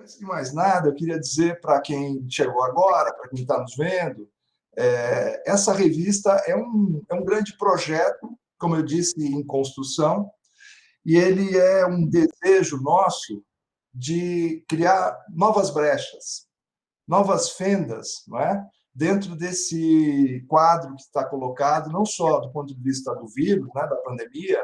Antes de mais nada, eu queria dizer para quem chegou agora, para quem está nos vendo, essa revista é um grande projeto, como eu disse, em construção, e ele é um desejo nosso de criar novas brechas, novas fendas, não é? Dentro desse quadro que está colocado, não só do ponto de vista do vírus, né, da pandemia,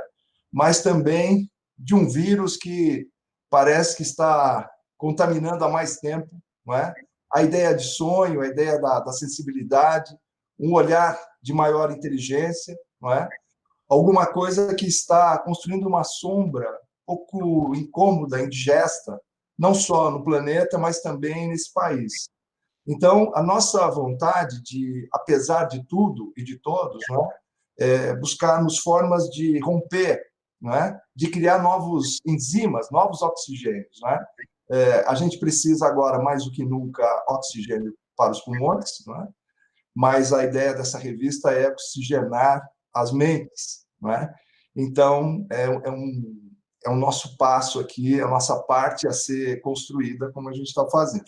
mas também de um vírus que parece que está contaminando há mais tempo, não é? A ideia de sonho, a ideia da sensibilidade, um olhar de maior inteligência, não é? Alguma coisa que está construindo uma sombra um pouco incômoda, indigesta, não só no planeta, mas também nesse país. Então, a nossa vontade de, apesar de tudo e de todos, não é, buscarmos formas de romper, não é, de criar novos enzimas, novos oxigênios. Não é? A gente precisa agora, mais do que nunca, oxigênio para os pulmões, não é? Mas a ideia dessa revista é oxigenar as mentes. Não é? Então, é um nosso passo aqui, é a nossa parte a ser construída, como a gente está fazendo.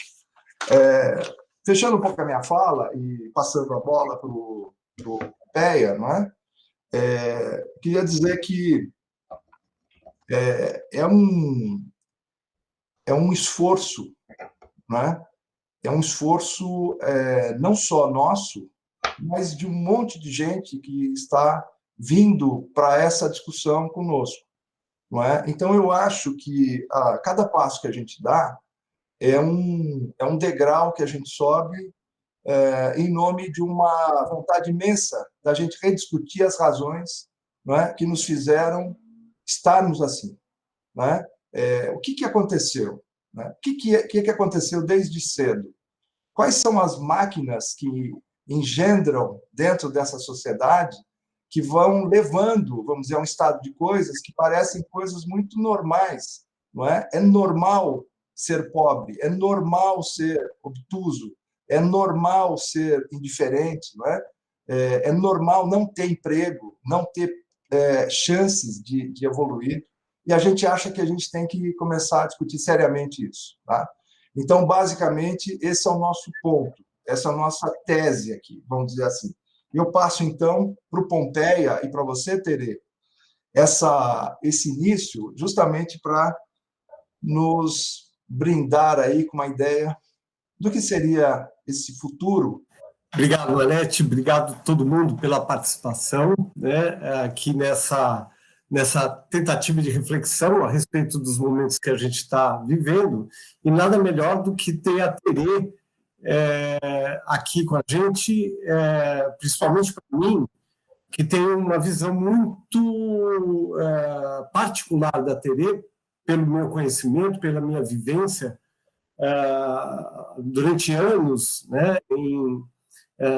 Fechando um pouco a minha fala e passando a bola para o Péia, não é? Queria dizer que é um esforço, não é? É um esforço não só nosso, mas de um monte de gente que está vindo para essa discussão conosco, não é? Então, eu acho que cada passo que a gente dá é um degrau que a gente sobe em nome de uma vontade imensa da gente rediscutir as razões, não é, que nos fizeram estarmos assim. Não é? O que aconteceu? Não é? O que aconteceu desde cedo? Quais são as máquinas que engendram dentro dessa sociedade que vão levando, vamos dizer, a um estado de coisas que parecem coisas muito normais? Não é? É normal ser pobre, é normal ser obtuso, é normal ser indiferente, não é? É normal não ter emprego, não ter chances de evoluir, e a gente acha que a gente tem que começar a discutir seriamente isso. Tá? Então, basicamente, esse é o nosso ponto, essa é a nossa tese aqui, vamos dizer assim. E eu passo, então, para o Pompeia e para você, Tere, esse início justamente para nos brindar aí com uma ideia do que seria esse futuro. Obrigado, Anete, obrigado a todo mundo pela participação, né, aqui nessa tentativa de reflexão a respeito dos momentos que a gente está vivendo, e nada melhor do que ter a Tere aqui com a gente, principalmente para mim, que tem uma visão muito particular da Tere, pelo meu conhecimento, pela minha vivência, durante anos, né,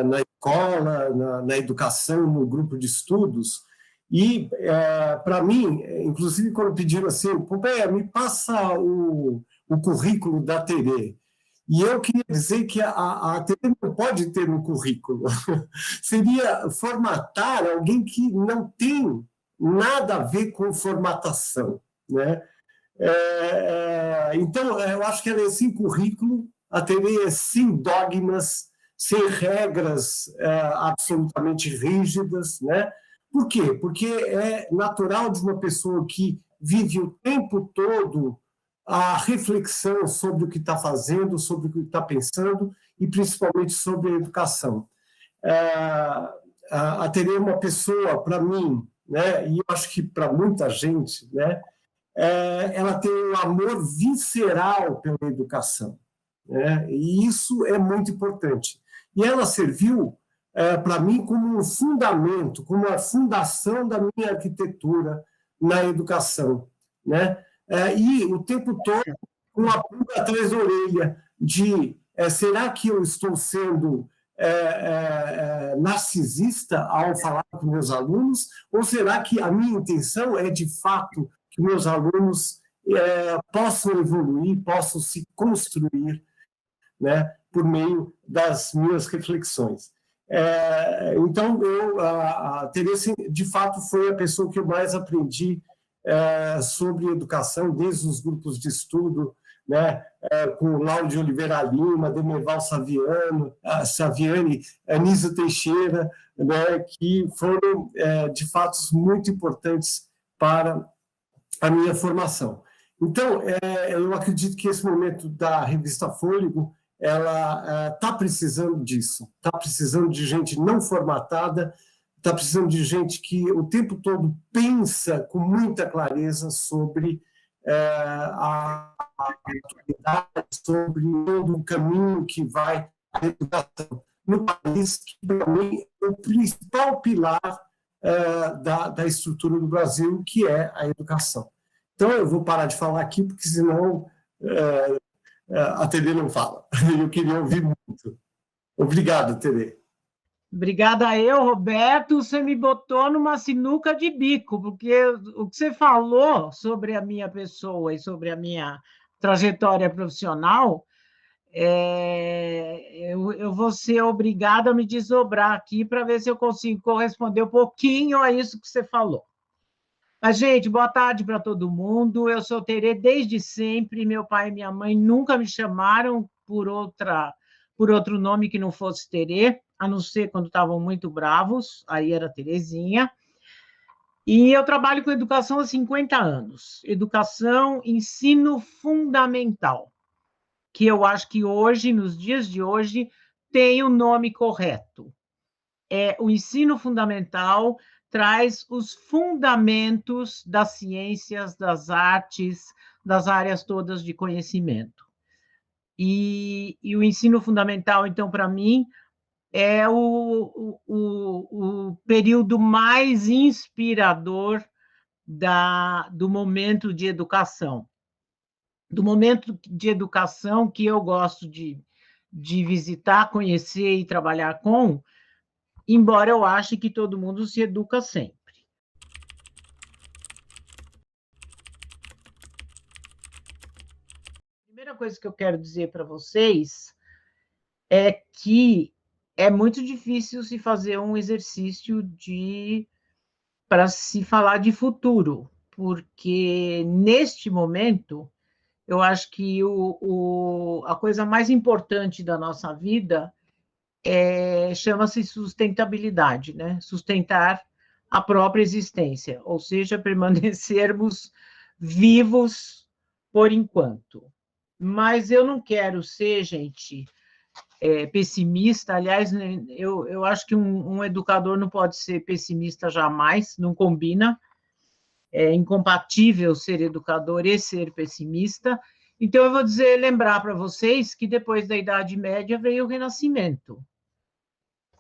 na escola, na educação, no grupo de estudos. E, para mim, inclusive, quando pediram assim, Pompeia, me passa o currículo da Tere. E eu queria dizer que a Tere não pode ter um currículo. Seria formatar alguém que não tem nada a ver com formatação. Né? Então, eu acho que ela é sem currículo, a Tere é sem dogmas, sem regras absolutamente rígidas, né? Por quê? Porque é natural de uma pessoa que vive o tempo todo a reflexão sobre o que está fazendo, sobre o que está pensando e principalmente sobre a educação. A Tere é uma pessoa, para mim, né? E eu acho que para muita gente, né? Ela tem um amor visceral pela educação, né? E isso é muito importante. E ela serviu, para mim, como um fundamento, como a fundação da minha arquitetura na educação. Né? E o tempo todo, com a pulga atrás da orelha, de será que eu estou sendo narcisista ao falar com meus alunos? Ou será que a minha intenção é, de fato, que meus alunos possam evoluir, possam se construir, né, por meio das minhas reflexões. Então, a Teresa, de fato, foi a pessoa que eu mais aprendi sobre educação, desde os grupos de estudo né? Com Lauro de Oliveira Lima, Demerval Saviani, Anísio Teixeira, né? Que foram, de fato, muito importantes para a minha formação. Então, eu acredito que esse momento da revista Fôlego, ela está precisando disso, está precisando de gente não formatada, está precisando de gente que o tempo todo pensa com muita clareza sobre a atualidade, sobre todo o caminho que vai a educação no país, que para mim é o principal pilar da estrutura do Brasil, que é a educação. Então, eu vou parar de falar aqui, porque senão a TV não fala. Eu queria ouvir muito. Obrigado, TV. Obrigada a eu, Roberto. Você me botou numa sinuca de bico, porque o que você falou sobre a minha pessoa e sobre a minha trajetória profissional, eu vou ser obrigada a me desdobrar aqui para ver se eu consigo corresponder um pouquinho a isso que você falou. Mas, gente, boa tarde para todo mundo. Eu sou Terê desde sempre. Meu pai e minha mãe nunca me chamaram por outro nome que não fosse Terê, a não ser quando estavam muito bravos, aí era Terezinha. E eu trabalho com educação há 50 anos. Educação, ensino fundamental, que eu acho que hoje, nos dias de hoje, tem o nome correto. O ensino fundamental traz os fundamentos das ciências, das artes, das áreas todas de conhecimento. E o ensino fundamental, então, para mim, é o período mais inspirador do momento de educação. Do momento de educação que eu gosto de visitar, conhecer e trabalhar com, embora eu ache que todo mundo se educa sempre. A primeira coisa que eu quero dizer para vocês é que é muito difícil se fazer um exercício para se falar de futuro, porque neste momento eu acho que a coisa mais importante da nossa vida chama-se sustentabilidade, né? Sustentar a própria existência, ou seja, permanecermos vivos por enquanto. Mas eu não quero ser, gente, pessimista. Aliás, eu acho que um educador não pode ser pessimista jamais, não combina. É incompatível ser educador e ser pessimista. Então, eu vou lembrar para vocês que depois da Idade Média veio o Renascimento.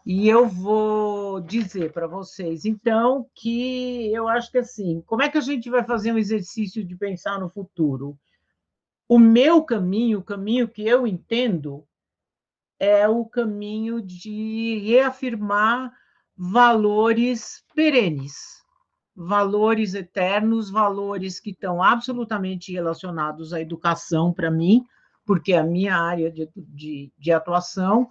E eu vou dizer para vocês, então, que eu acho que assim, como é que a gente vai fazer um exercício de pensar no futuro? O meu caminho, o caminho que eu entendo, é o caminho de reafirmar valores perenes, valores eternos, valores que estão absolutamente relacionados à educação para mim, porque é a minha área de atuação,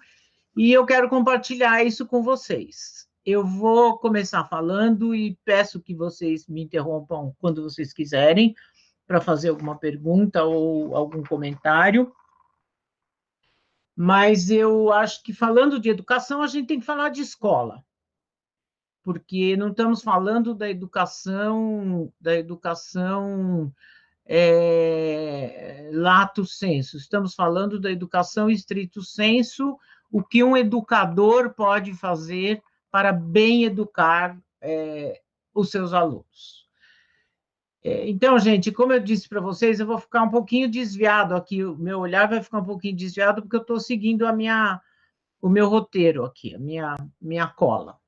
e eu quero compartilhar isso com vocês. Eu vou começar falando e peço que vocês me interrompam quando vocês quiserem, para fazer alguma pergunta ou algum comentário. Mas eu acho que, falando de educação, a gente tem que falar de escola, porque não estamos falando da educação lato sensu, estamos falando da educação stricto sensu, o que um educador pode fazer para bem educar os seus alunos. Então, gente, como eu disse para vocês, eu vou ficar um pouquinho desviado aqui, o meu olhar vai ficar um pouquinho desviado, porque eu estou seguindo o meu roteiro aqui, a minha cola.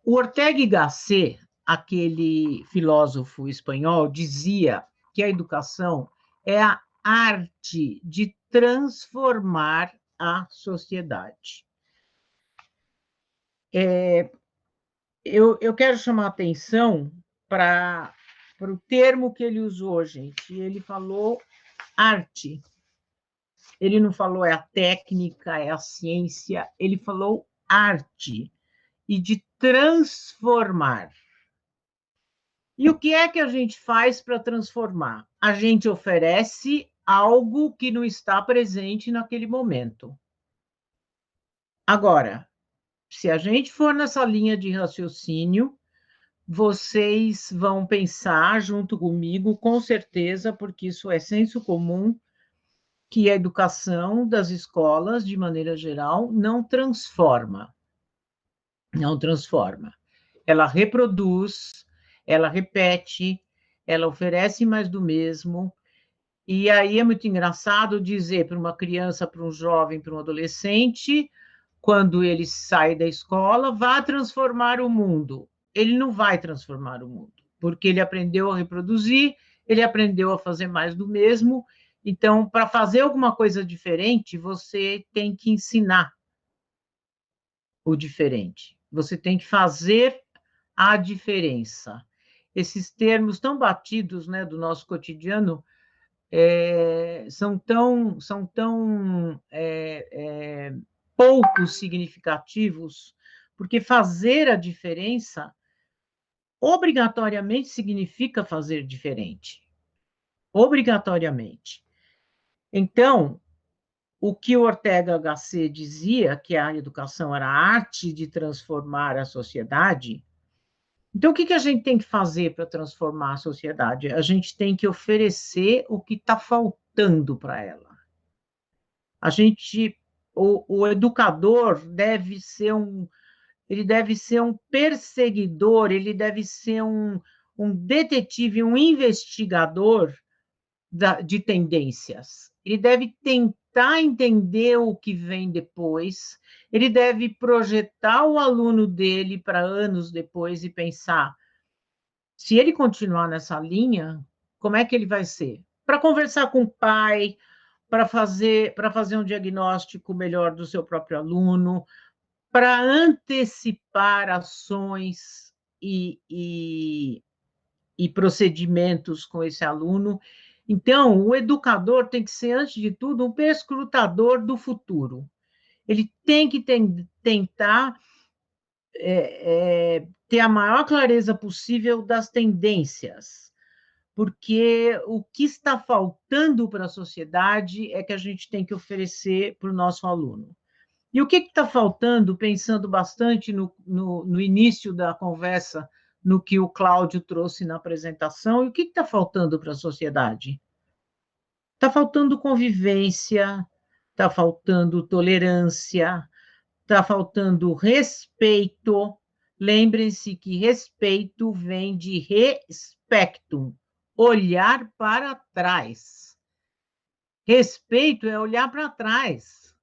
O Ortega y Gasset, aquele filósofo espanhol, dizia que a educação é a arte de transformar a sociedade. Eu quero chamar a atenção para o termo que ele usou, gente. Ele falou arte. Ele não falou a técnica, a ciência, ele falou arte. E de transformar. E o que é que a gente faz para transformar? A gente oferece algo que não está presente naquele momento. Agora, se a gente for nessa linha de raciocínio, vocês vão pensar junto comigo, com certeza, porque isso é senso comum, que a educação das escolas, de maneira geral, não transforma. Não transforma. Ela reproduz, ela repete, ela oferece mais do mesmo. E aí é muito engraçado dizer para uma criança, para um jovem, para um adolescente, quando ele sai da escola, vá transformar o mundo. Ele não vai transformar o mundo, porque ele aprendeu a reproduzir, ele aprendeu a fazer mais do mesmo. Então, para fazer alguma coisa diferente, você tem que ensinar o diferente. Você tem que fazer a diferença. Esses termos tão batidos, né, do nosso cotidiano são tão pouco significativos, porque fazer a diferença obrigatoriamente significa fazer diferente. Obrigatoriamente. Então, o que o Ortega HC dizia, que a educação era a arte de transformar a sociedade. Então, o que a gente tem que fazer para transformar a sociedade? A gente tem que oferecer o que está faltando para ela. O educador ele deve ser um perseguidor, ele deve ser um detetive, um investigador de tendências. Ele deve tentar entender o que vem depois, ele deve projetar o aluno dele para anos depois e pensar, se ele continuar nessa linha, como é que ele vai ser? Para conversar com o pai, para fazer um diagnóstico melhor do seu próprio aluno, para antecipar ações e procedimentos com esse aluno. Então, o educador tem que ser, antes de tudo, um perscrutador do futuro. Ele tem que tentar ter a maior clareza possível das tendências, porque o que está faltando para a sociedade é que a gente tem que oferecer para o nosso aluno. E o que está faltando, pensando bastante no início da conversa, no que o Cláudio trouxe na apresentação, e o que está faltando para a sociedade? Está faltando convivência, está faltando tolerância, está faltando respeito. Lembrem-se que respeito vem de respectum, olhar para trás. Respeito é olhar para trás.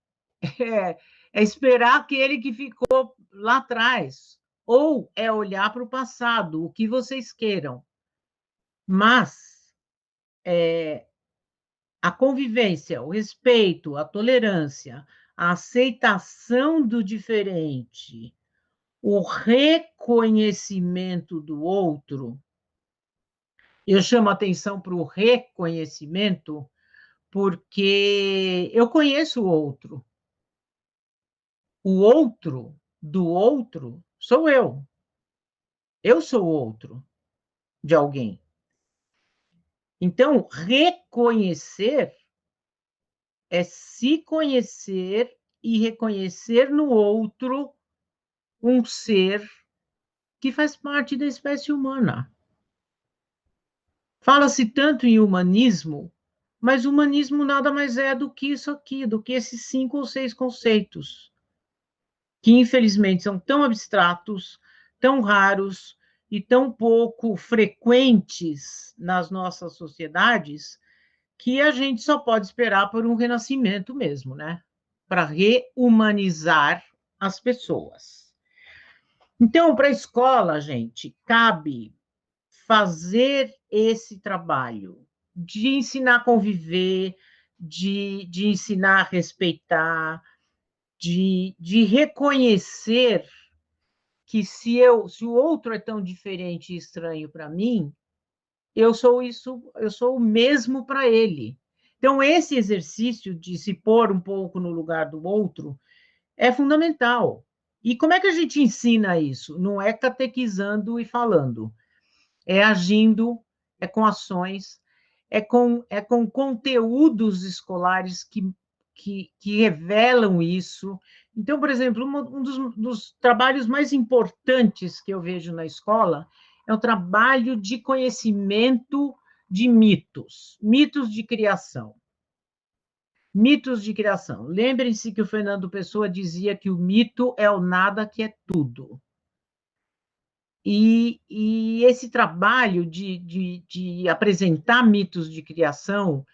É esperar aquele que ficou lá atrás. Ou é olhar para o passado, o que vocês queiram. Mas a convivência, o respeito, a tolerância, a aceitação do diferente, o reconhecimento do outro, eu chamo a atenção para o reconhecimento, porque eu conheço o outro. O outro do outro sou eu. Eu sou o outro de alguém. Então, reconhecer é se conhecer e reconhecer no outro um ser que faz parte da espécie humana. Fala-se tanto em humanismo, mas o humanismo nada mais é do que isso aqui, do que esses 5 ou 6 conceitos, que infelizmente são tão abstratos, tão raros e tão pouco frequentes nas nossas sociedades, que a gente só pode esperar por um renascimento mesmo, né? Para rehumanizar as pessoas. Então, para a escola, gente, cabe fazer esse trabalho de ensinar a conviver, de ensinar a respeitar, de reconhecer que se o outro é tão diferente e estranho para mim, eu sou o mesmo para ele. Então, esse exercício de se pôr um pouco no lugar do outro é fundamental. E como é que a gente ensina isso? Não é catequizando e falando. é agindo, é com ações, é com conteúdos escolares que revelam isso. Então, por exemplo, um dos trabalhos mais importantes que eu vejo na escola é o trabalho de conhecimento de mitos, mitos de criação. Mitos de criação. Lembrem-se que o Fernando Pessoa dizia que o mito é o nada que é tudo. E esse trabalho de apresentar mitos de criação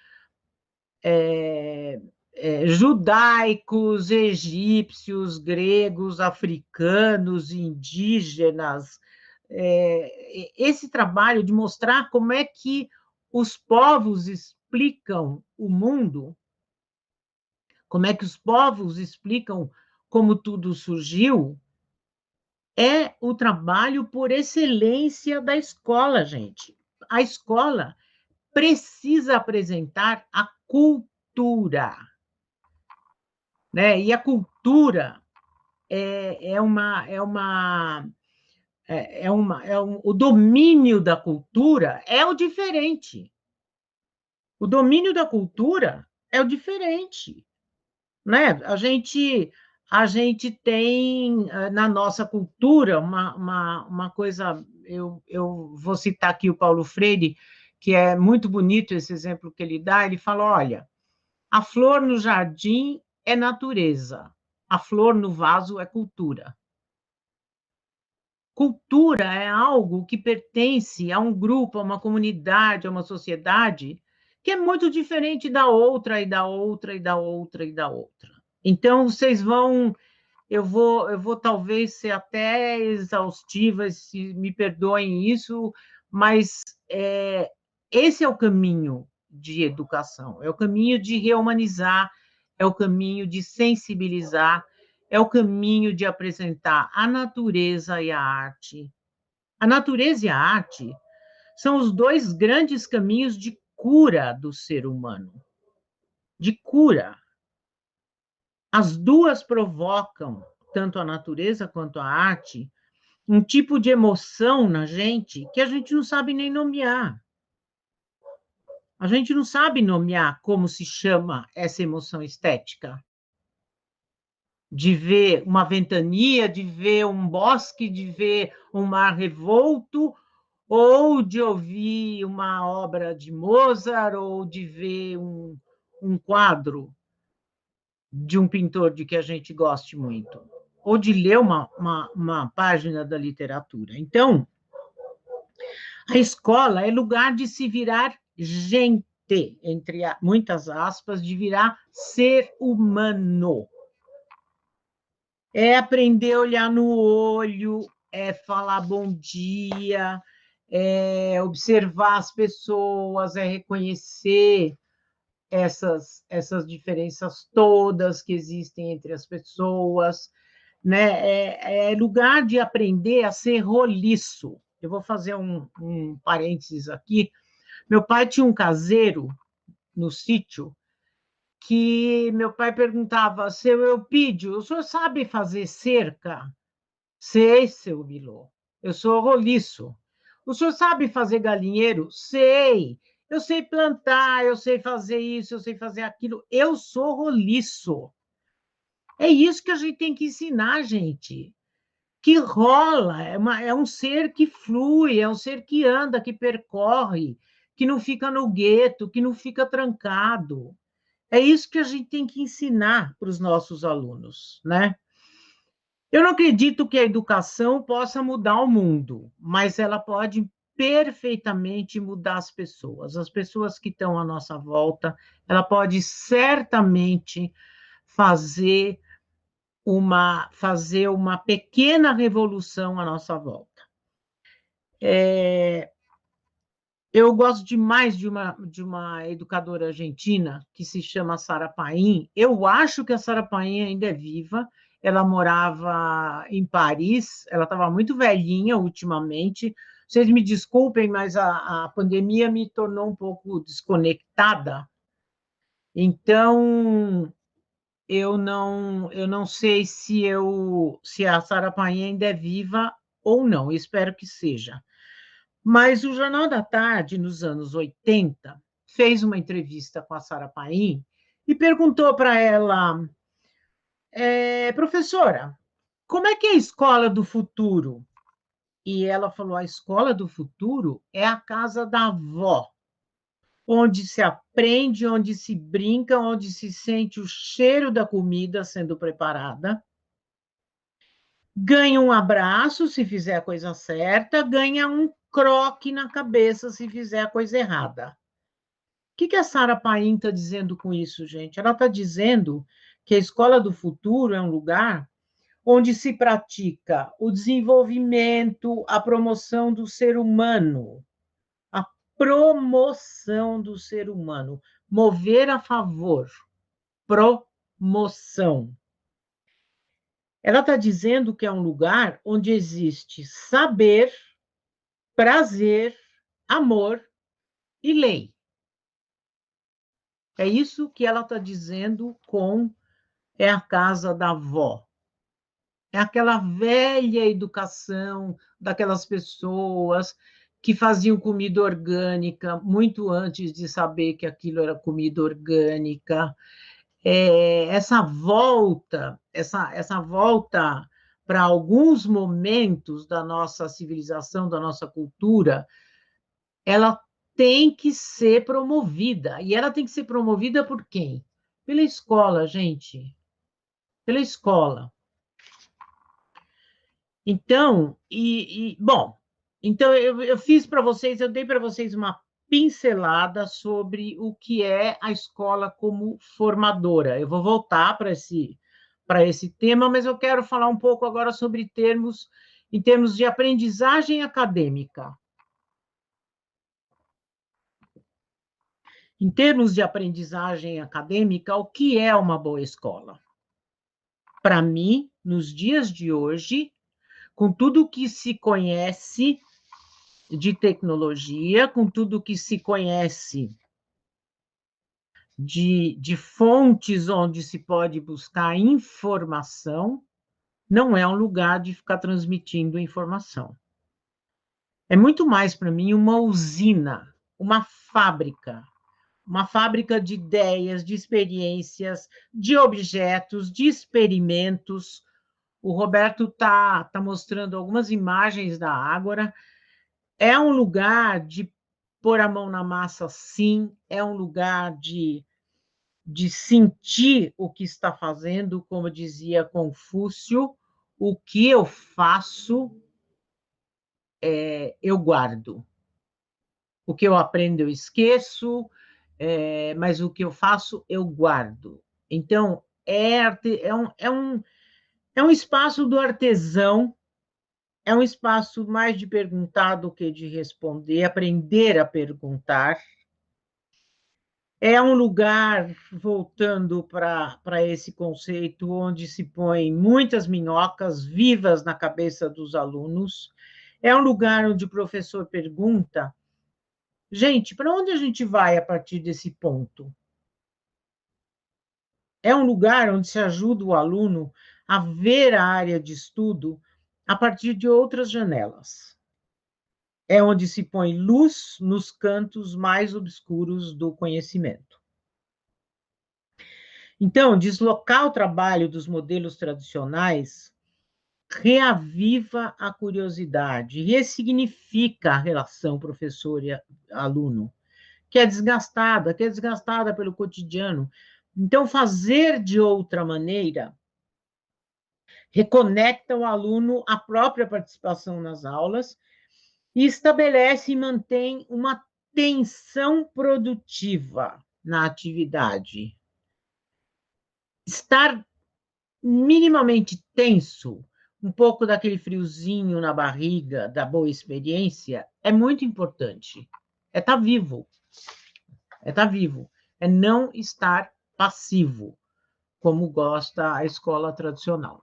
judaicos, egípcios, gregos, africanos, indígenas, esse trabalho de mostrar como é que os povos explicam o mundo, como é que os povos explicam como tudo surgiu, é o trabalho por excelência da escola, gente. A escola precisa apresentar a cultura, né? E a cultura o domínio da cultura é o diferente. O domínio da cultura é o diferente, né? A gente tem na nossa cultura uma coisa, eu vou citar aqui o Paulo Freire, que é muito bonito esse exemplo que ele dá. Ele fala: olha, a flor no jardim é natureza, a flor no vaso é cultura. Cultura é algo que pertence a um grupo, a uma comunidade, a uma sociedade, que é muito diferente da outra, e da outra, e da outra, e da outra. Então, vocês vão. Eu vou talvez ser até exaustiva, se me perdoem isso, mas esse é o caminho de educação, é o caminho de rehumanizar, é o caminho de sensibilizar, é o caminho de apresentar a natureza e a arte. A natureza e a arte são os dois grandes caminhos de cura do ser humano, de cura. As duas provocam, tanto a natureza quanto a arte, um tipo de emoção na gente que a gente não sabe nem nomear. A gente não sabe nomear como se chama essa emoção estética. De ver uma ventania, de ver um bosque, de ver um mar revolto, ou de ouvir uma obra de Mozart, ou de ver um quadro de um pintor de que a gente goste muito, ou de ler uma página da literatura. Então, a escola é lugar de se virar gente, entre muitas aspas, de virar ser humano. É aprender a olhar no olho, é falar bom dia, é observar as pessoas, é reconhecer essas diferenças todas que existem entre as pessoas, né? É lugar de aprender a ser roliço. Eu vou fazer um parênteses aqui. Meu pai tinha um caseiro no sítio que meu pai perguntava: seu Eupídio, o senhor sabe fazer cerca? Sei, seu Bilô, eu sou roliço. O senhor sabe fazer galinheiro? Sei. Eu sei plantar, eu sei fazer isso, eu sei fazer aquilo. Eu sou roliço. É isso que a gente tem que ensinar, gente. Que rola, é um ser que flui, é um ser que anda, que percorre, que não fica no gueto, que não fica trancado. É isso que a gente tem que ensinar para os nossos alunos, né? Eu não acredito que a educação possa mudar o mundo, mas ela pode perfeitamente mudar as pessoas que estão à nossa volta. Ela pode certamente fazer uma pequena revolução à nossa volta. Eu gosto demais de uma educadora argentina que se chama Sara Paim. Eu acho que a Sara Paim ainda é viva. Ela morava em Paris, ela estava muito velhinha ultimamente. Vocês me desculpem, mas a pandemia me tornou um pouco desconectada. Então, eu não sei se a Sara Paim ainda é viva ou não. Espero que seja. Mas o Jornal da Tarde, nos anos 80, fez uma entrevista com a Sarah Paim e perguntou para ela, professora, como é que é a escola do futuro? E ela falou, a escola do futuro é a casa da avó, onde se aprende, onde se brinca, onde se sente o cheiro da comida sendo preparada, ganha um abraço se fizer a coisa certa, ganha um croque na cabeça se fizer a coisa errada. O que a Sarah Paim está dizendo com isso, gente? Ela está dizendo que a escola do futuro é um lugar onde se pratica o desenvolvimento, a promoção do ser humano, a promoção do ser humano, mover a favor, promoção. Ela está dizendo que é um lugar onde existe saber, prazer, amor e lei. É isso que ela está dizendo com é a casa da avó. É aquela velha educação daquelas pessoas que faziam comida orgânica muito antes de saber que aquilo era comida orgânica. Essa volta para alguns momentos da nossa civilização, da nossa cultura, ela tem que ser promovida. E ela tem que ser promovida por quem? Pela escola, gente. Pela escola. Então, bom, então eu fiz para vocês, eu dei para vocês uma pincelada sobre o que é a escola como formadora. Eu vou voltar para esse tema, mas eu quero falar um pouco agora sobre termos em termos de aprendizagem acadêmica. Em termos de aprendizagem acadêmica, o que é uma boa escola? Para mim, nos dias de hoje, com tudo que se conhece de tecnologia, com tudo que se conhece de fontes onde se pode buscar informação, não é um lugar de ficar transmitindo informação. É muito mais, para mim, uma usina, uma fábrica de ideias, de experiências, de objetos, de experimentos. O Roberto está mostrando algumas imagens da Ágora. É um lugar de pôr a mão na massa, sim, é um lugar de sentir o que está fazendo, como dizia Confúcio, o que eu faço, eu guardo. O que eu aprendo, eu esqueço, mas o que eu faço, eu guardo. Então, é um espaço do artesão, é um espaço mais de perguntar do que de responder, aprender a perguntar. É um lugar, voltando para esse conceito, onde se põe muitas minhocas vivas na cabeça dos alunos. É um lugar onde o professor pergunta: gente, para onde a gente vai a partir desse ponto? É um lugar onde se ajuda o aluno a ver a área de estudo a partir de outras janelas. É onde se põe luz nos cantos mais obscuros do conhecimento. Então, deslocar o trabalho dos modelos tradicionais reaviva a curiosidade, ressignifica a relação professor e aluno, que é desgastada pelo cotidiano. Então, fazer de outra maneira reconecta o aluno à própria participação nas aulas e estabelece e mantém uma tensão produtiva na atividade. Estar minimamente tenso, um pouco daquele friozinho na barriga, da boa experiência, é muito importante. É estar vivo. É estar vivo. É não estar passivo, como gosta a escola tradicional.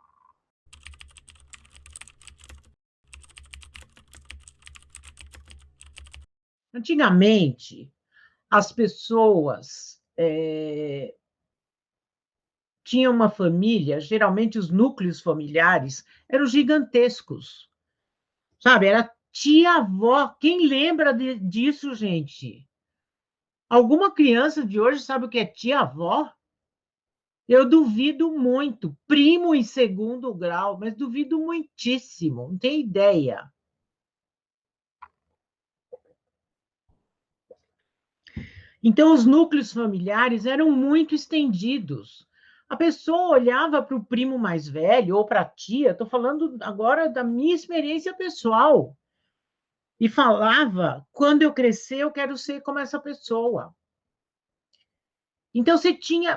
Antigamente, as pessoas tinham uma família, geralmente os núcleos familiares eram gigantescos, sabe? Era tia-avó. Quem lembra disso, gente? Alguma criança de hoje sabe o que é tia-avó? Eu duvido muito. Primo em segundo grau, mas duvido muitíssimo. Não tem ideia. Então, os núcleos familiares eram muito estendidos. A pessoa olhava para o primo mais velho ou para a tia, estou falando agora da minha experiência pessoal, e falava: quando eu crescer, eu quero ser como essa pessoa. Então,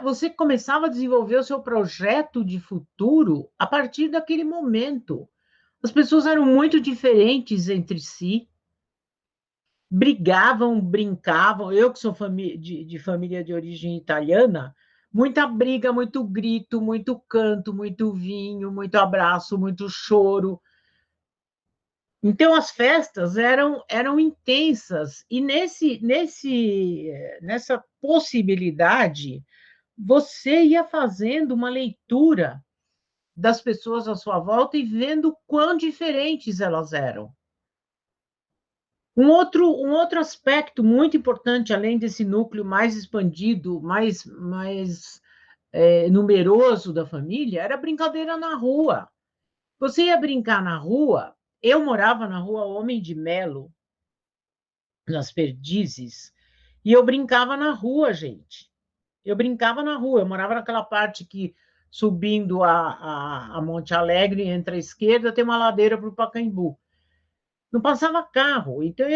você começava a desenvolver o seu projeto de futuro a partir daquele momento. As pessoas eram muito diferentes entre si, brigavam, brincavam. Eu, que sou de família de origem italiana, muita briga, muito grito, muito canto, muito vinho, muito abraço, muito choro. Então, as festas eram intensas, e nessa possibilidade, você ia fazendo uma leitura das pessoas à sua volta e vendo quão diferentes elas eram. Um outro aspecto muito importante, além desse núcleo mais expandido, mais numeroso da família, era a brincadeira na rua. Você ia brincar na rua, eu morava na rua Homem de Melo, nas Perdizes, e eu brincava na rua, gente. Eu brincava na rua, eu morava naquela parte que, subindo a Monte Alegre, entre a esquerda, tem uma ladeira para o Pacaembu. Não passava carro, então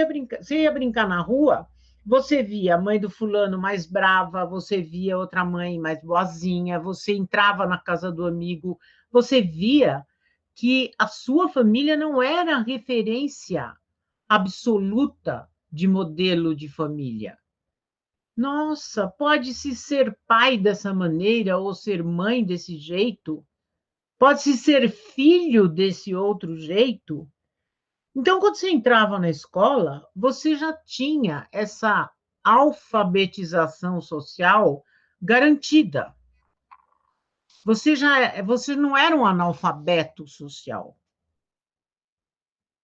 você ia brincar na rua, você via a mãe do fulano mais brava, você via outra mãe mais boazinha, você entrava na casa do amigo, você via que a sua família não era a referência absoluta de modelo de família. Nossa, pode-se ser pai dessa maneira ou ser mãe desse jeito? Pode-se ser filho desse outro jeito? Então, quando você entrava na escola, você já tinha essa alfabetização social garantida. Você não era um analfabeto social.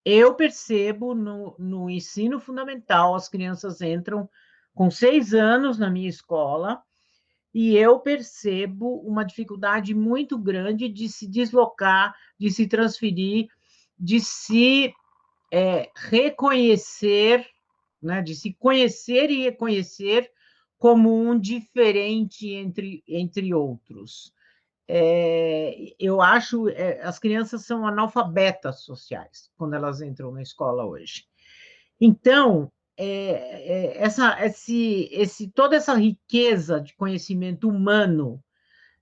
Eu percebo no ensino fundamental, as crianças entram com 6 anos na minha escola, e eu percebo uma dificuldade muito grande de se deslocar, de se transferir, de se reconhecer, né, de se conhecer e reconhecer como um diferente entre outros. Eu acho as crianças são analfabetas sociais quando elas entram na escola hoje. Então, toda essa riqueza de conhecimento humano,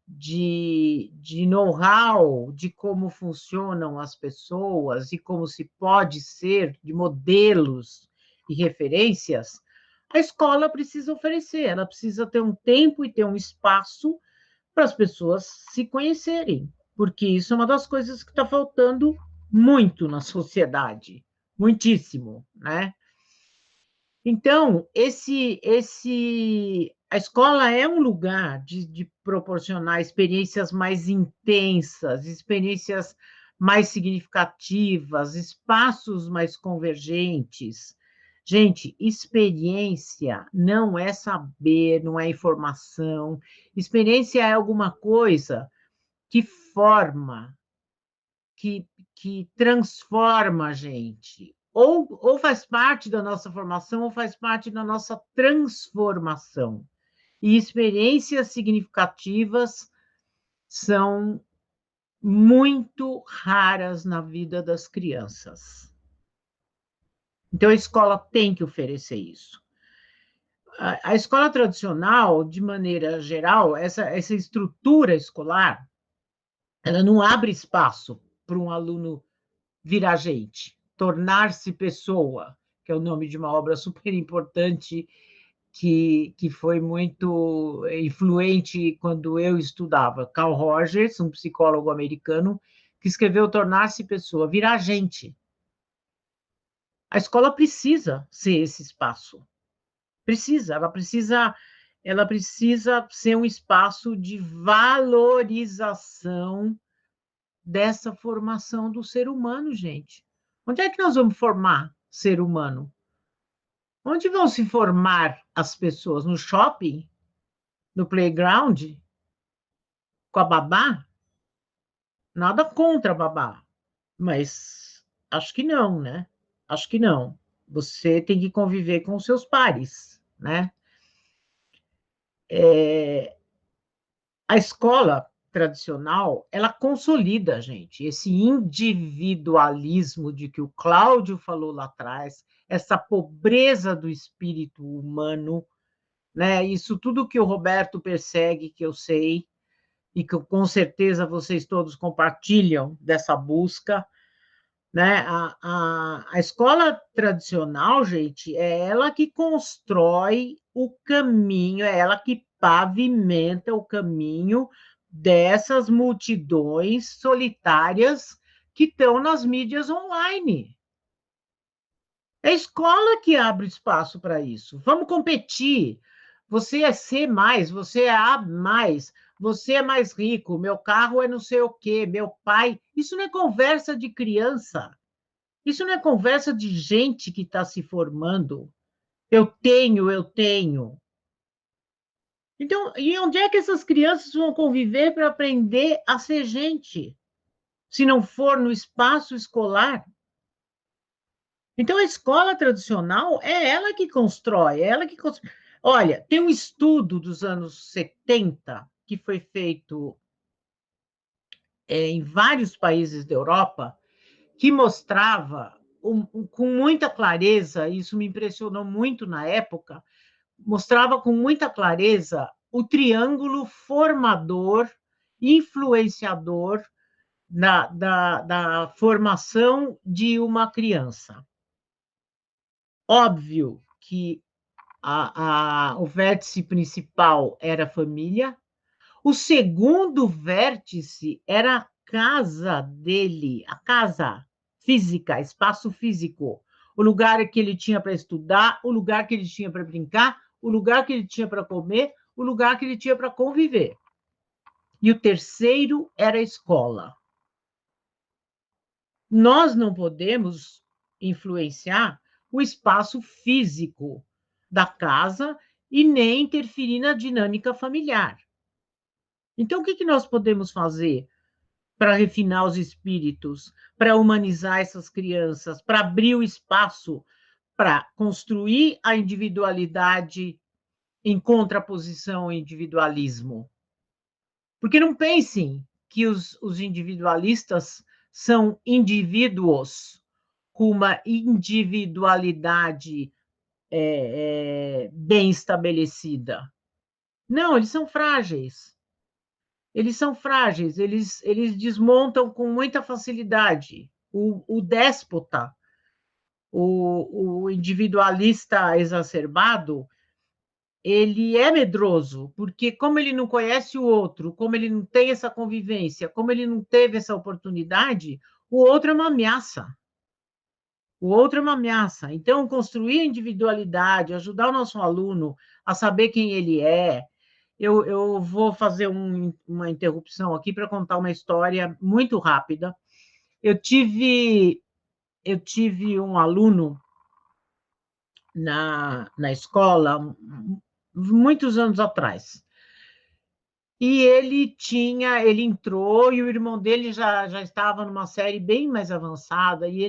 de know-how, de como funcionam as pessoas e como se pode ser, de modelos e referências, a escola precisa oferecer, ela precisa ter um tempo e ter um espaço para as pessoas se conhecerem, porque isso é uma das coisas que está faltando muito na sociedade, muitíssimo, né? Então, a escola é um lugar de proporcionar experiências mais intensas, experiências mais significativas, espaços mais convergentes. Gente, experiência não é saber, não é informação. Experiência é alguma coisa que forma, que transforma a gente. Ou faz parte da nossa formação, ou faz parte da nossa transformação. E experiências significativas são muito raras na vida das crianças. Então, a escola tem que oferecer isso. A escola tradicional, de maneira geral, essa estrutura escolar, ela não abre espaço para um aluno virar gente, tornar-se pessoa, que é o nome de uma obra super importante que foi muito influente quando eu estudava. Carl Rogers, um psicólogo americano, que escreveu Tornar-se Pessoa, virar gente. A escola precisa ser esse espaço. Ela precisa ser um espaço de valorização dessa formação do ser humano, gente. Onde é que nós vamos formar ser humano? Onde vão se formar as pessoas? No shopping? No playground? Com a babá? Nada contra a babá, mas acho que não, né? Acho que não. Você tem que conviver com os seus pares, né? A escola tradicional, ela consolida, gente, esse individualismo de que o Cláudio falou lá atrás, essa pobreza do espírito humano, né? Isso tudo que o Roberto persegue, que eu sei, e que com certeza vocês todos compartilham dessa busca, né? A escola tradicional, gente, é ela que constrói o caminho, é ela que pavimenta o caminho dessas multidões solitárias que estão nas mídias online. É a escola que abre espaço para isso. Vamos competir. Você é C mais, você é A mais, você é mais rico, meu carro é não sei o quê, meu pai. Isso não é conversa de criança. Isso não é conversa de gente que está se formando. Eu tenho, eu tenho. Então, e onde é que essas crianças vão conviver para aprender a ser gente? Se não for no espaço escolar? Então, a escola tradicional é ela que constrói, é ela que constrói. Olha, tem um estudo dos anos 70 que foi feito em vários países da Europa, que mostrava com muita clareza, isso me impressionou muito na época, mostrava com muita clareza o triângulo formador, influenciador da formação de uma criança. Óbvio que o vértice principal era a família, o segundo vértice era a casa dele, a casa física, espaço físico, o lugar que ele tinha para estudar, o lugar que ele tinha para brincar, o lugar que ele tinha para comer, o lugar que ele tinha para conviver. E o terceiro era a escola. Nós não podemos influenciar o espaço físico da casa e nem interferir na dinâmica familiar. Então, o que nós podemos fazer para refinar os espíritos, para humanizar essas crianças, para abrir o espaço para construir a individualidade em contraposição ao individualismo? Porque não pensem que os individualistas são indivíduos com uma individualidade bem estabelecida. Não, eles são frágeis. Eles são frágeis, eles desmontam com muita facilidade. O déspota, o individualista exacerbado, ele é medroso, porque como ele não conhece o outro, como ele não tem essa convivência, como ele não teve essa oportunidade, o outro é uma ameaça. O outro é uma ameaça. Então, construir a individualidade, ajudar o nosso aluno a saber quem ele é. Eu vou fazer uma interrupção aqui para contar uma história muito rápida. Eu tive um aluno na escola, muitos anos atrás. E ele entrou e o irmão dele já estava numa série bem mais avançada e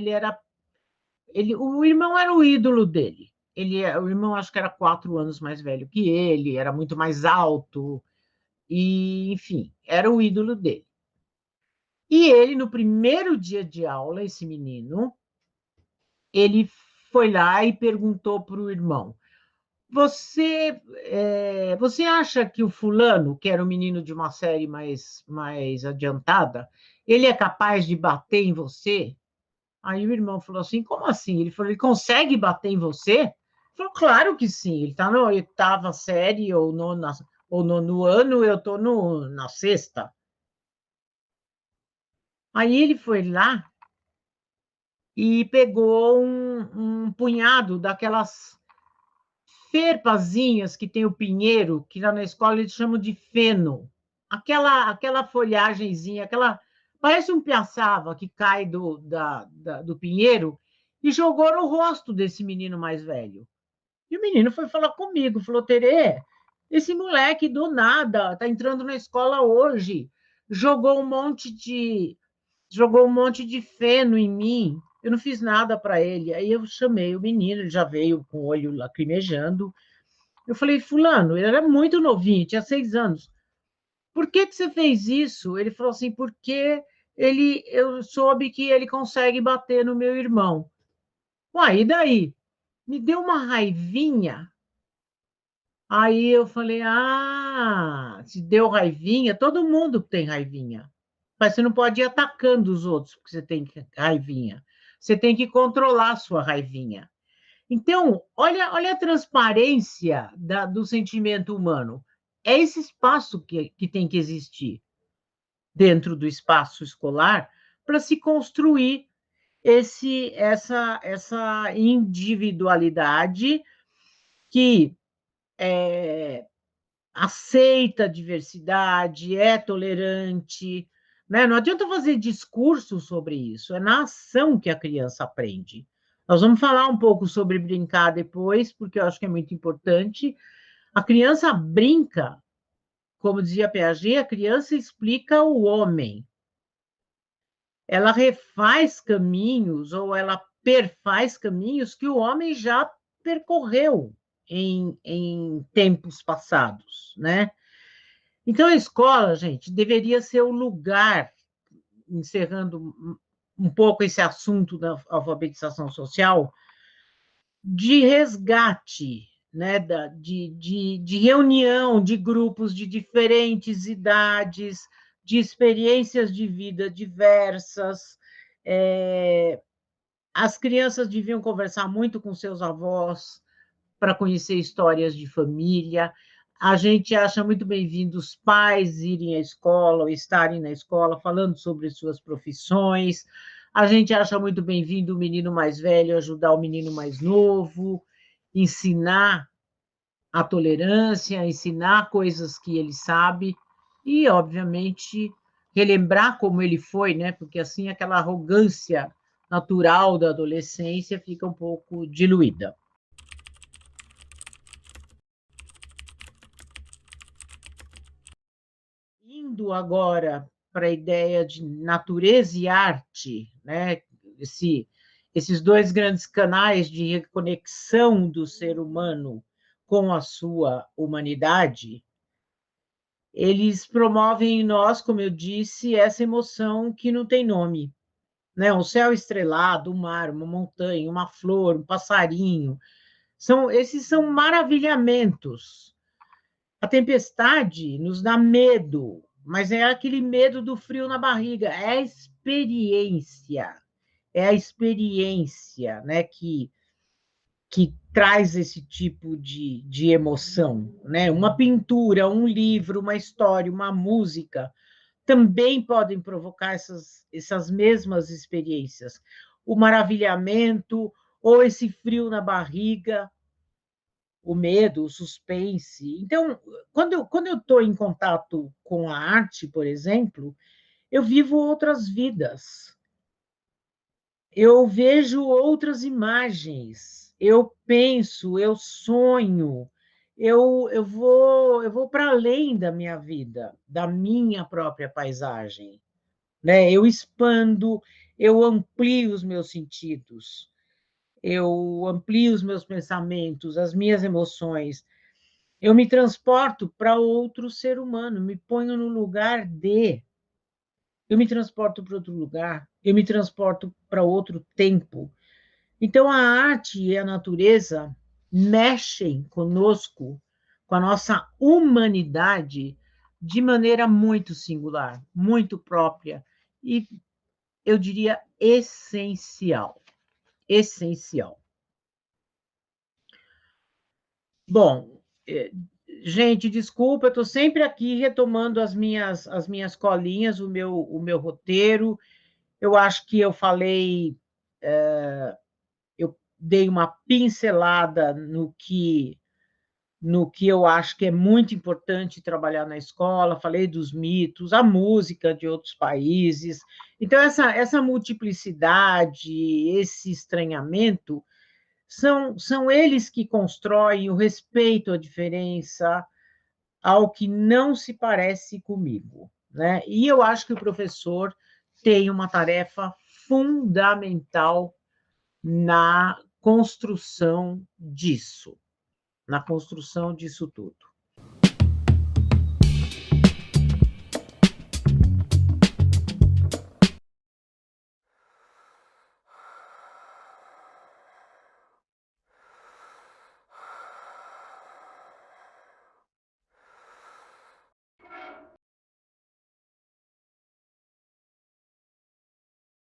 o irmão era o ídolo dele. O irmão acho que era 4 anos mais velho que ele, era muito mais alto e, enfim, era o ídolo dele. E ele, no primeiro dia de aula, esse menino, ele foi lá e perguntou para o irmão: você acha que o fulano, que era um menino de uma série mais adiantada, ele é capaz de bater em você? Aí o irmão falou assim: como assim? Ele falou: ele consegue bater em você? Ele falou: claro que sim. Ele está na 8ª série ou no ano, eu estou na 6ª. Aí ele foi lá e pegou um punhado daquelas ferpazinhas que tem o pinheiro, que lá na escola eles chamam de feno. Aquela folhagenzinha, Parece um piaçava que cai do pinheiro e jogou no rosto desse menino mais velho. E o menino foi falar comigo, falou, Terê, esse moleque do nada está entrando na escola hoje, jogou um monte de feno em mim, eu não fiz nada para ele. Aí eu chamei o menino, ele já veio com o olho lacrimejando. Eu falei, fulano, ele era muito novinho, tinha 6 anos. Por que você fez isso? Ele falou assim, porque eu soube que ele consegue bater no meu irmão. Uai, e daí? Me deu uma raivinha. Aí eu falei, se deu raivinha, todo mundo tem raivinha. Mas você não pode ir atacando os outros porque você tem raivinha. Você tem que controlar a sua raivinha. Então, olha a transparência do sentimento humano. É esse espaço que tem que existir dentro do espaço escolar para se construir essa individualidade que aceita a diversidade, é tolerante, né? Não adianta fazer discurso sobre isso, é na ação que a criança aprende. Nós vamos falar um pouco sobre brincar depois, porque eu acho que é muito importante. A criança brinca, como dizia Piaget, a criança explica o homem. Ela refaz caminhos ou ela perfaz caminhos que o homem já percorreu em tempos passados, né? Então, a escola, gente, deveria ser o lugar, encerrando um pouco esse assunto da alfabetização social, de resgate, né, de reunião de grupos de diferentes idades, de experiências de vida diversas. As crianças deviam conversar muito com seus avós para conhecer histórias de família. A gente acha muito bem-vindo os pais irem à escola ou estarem na escola falando sobre suas profissões. A gente acha muito bem-vindo o menino mais velho ajudar o menino mais novo, ensinar a tolerância, ensinar coisas que ele sabe e, obviamente, relembrar como ele foi, né? Porque assim aquela arrogância natural da adolescência fica um pouco diluída. Indo agora para a ideia de natureza e arte, né? Esses dois grandes canais de reconexão do ser humano com a sua humanidade, eles promovem em nós, como eu disse, essa emoção que não tem nome, né? Um céu estrelado, um mar, uma montanha, uma flor, um passarinho, esses são maravilhamentos. A tempestade nos dá medo, mas é aquele medo do frio na barriga, é a experiência, né, que traz esse tipo de emoção, né? Uma pintura, um livro, uma história, uma música também podem provocar essas mesmas experiências. O maravilhamento ou esse frio na barriga, o medo, o suspense. Então, quando eu estou em contato com a arte, por exemplo, eu vivo outras vidas, eu vejo outras imagens, eu penso, eu sonho, eu vou para além da minha vida, da minha própria paisagem, né? Eu expando, eu amplio os meus sentidos, eu amplio os meus pensamentos, as minhas emoções. Eu me transporto para outro ser humano, me ponho no lugar eu me transporto para outro lugar, eu me transporto para outro tempo. Então, a arte e a natureza mexem conosco, com a nossa humanidade, de maneira muito singular, muito própria e, eu diria, essencial. Essencial. Bom, gente, desculpa, eu estou sempre aqui retomando as minhas colinhas, o meu roteiro. Eu acho que eu falei, eu dei uma pincelada no que eu acho que é muito importante trabalhar na escola, falei dos mitos, a música de outros países. Então, essa multiplicidade, esse estranhamento, são eles que constroem o respeito à diferença, ao que não se parece comigo, né? E eu acho que o professor tem uma tarefa fundamental na construção disso tudo.